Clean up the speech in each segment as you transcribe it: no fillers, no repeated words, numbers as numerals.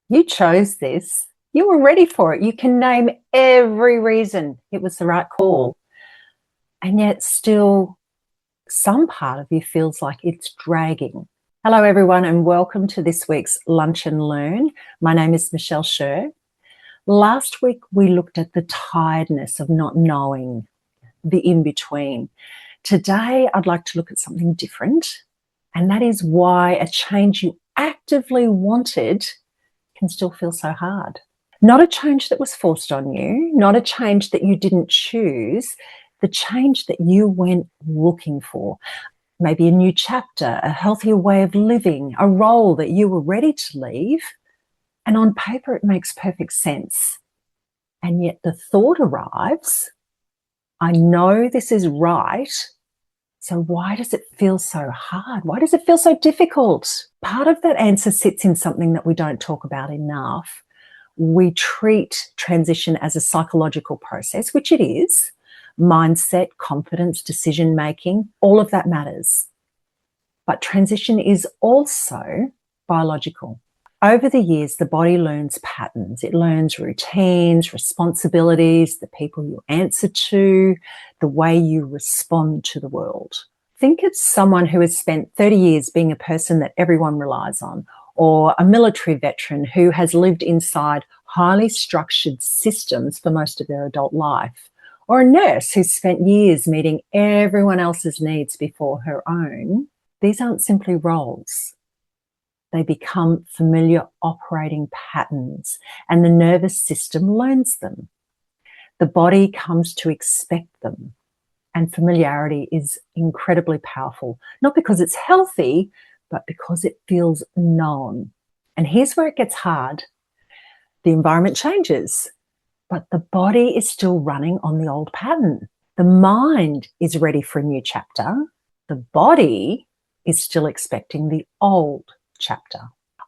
You chose this. You were ready for it. You can name every reason it was the right call. And yet still some part of you feels like it's dragging. Hello, everyone, and welcome to this week's Lunch and Learn. My name is Michelle Scher. Last week, we looked at the tiredness of not knowing, the in-between. Today, I'd like to look at something different, and that is why a change you actively wanted can still feel so hard. Not a change that was forced on you, not a change that you didn't choose, the change that you went looking for. Maybe a new chapter, a healthier way of living, a role that you were ready to leave. And on paper, it makes perfect sense. And yet the thought arrives, I know this is right, so why does it feel so hard? Why does it feel so difficult? Part of that answer sits in something that we don't talk about enough. We treat transition as a psychological process, which it is. Mindset, confidence, decision-making, all of that matters. But transition is also biological. Over the years, the body learns patterns. It learns routines, responsibilities, the people you answer to, the way you respond to the world. Think of someone who has spent 30 years being a person that everyone relies on, or a military veteran who has lived inside highly structured systems for most of their adult life, or a nurse who's spent years meeting everyone else's needs before her own. These aren't simply roles. They become familiar operating patterns, and the nervous system learns them. The body comes to expect them, and familiarity is incredibly powerful, not because it's healthy, but because it feels known. And here's where it gets hard. The environment changes, but the body is still running on the old pattern. The mind is ready for a new chapter. The body is still expecting the old chapter.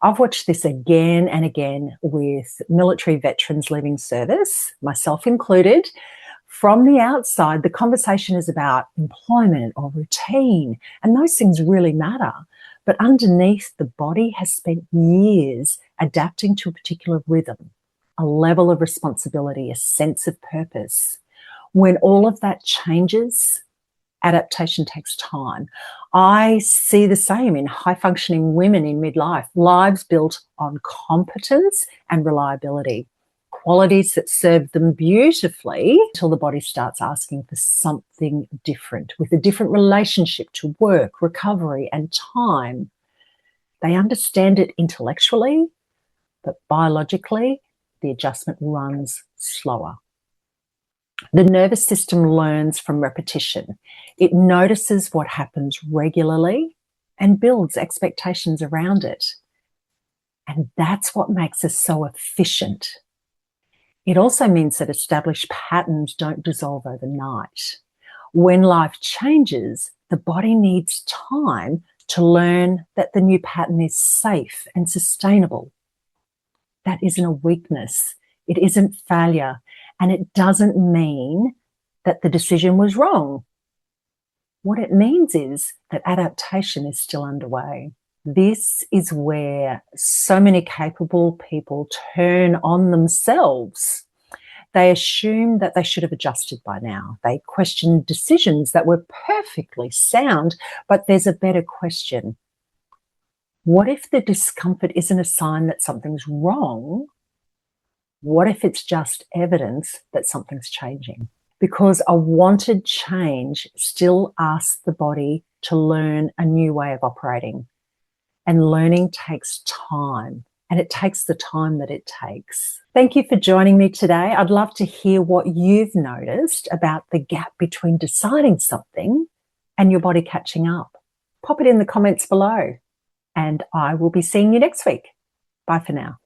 I've watched this again and again with military veterans leaving service, myself included. From the outside, the conversation is about employment or routine, and those things really matter. But underneath, the body has spent years adapting to a particular rhythm, a level of responsibility, a sense of purpose. When all of that changes, adaptation takes time. I see the same in high-functioning women in midlife, lives built on competence and reliability, qualities that serve them beautifully until the body starts asking for something different, with a different relationship to work, recovery, and time. They understand it intellectually, but biologically, the adjustment runs slower. The nervous system learns from repetition. It notices what happens regularly and builds expectations around it. And that's what makes us so efficient. It also means that established patterns don't dissolve overnight. When life changes, the body needs time to learn that the new pattern is safe and sustainable. That isn't a weakness. It isn't failure. And it doesn't mean that the decision was wrong. What it means is that adaptation is still underway. This is where so many capable people turn on themselves. They assume that they should have adjusted by now. They question decisions that were perfectly sound, but there's a better question. What if the discomfort isn't a sign that something's wrong? What if it's just evidence that something's changing? Because a wanted change still asks the body to learn a new way of operating. And learning takes time, and it takes the time that it takes. Thank you for joining me today. I'd love to hear what you've noticed about the gap between deciding something and your body catching up. Pop it in the comments below, and I will be seeing you next week. Bye for now.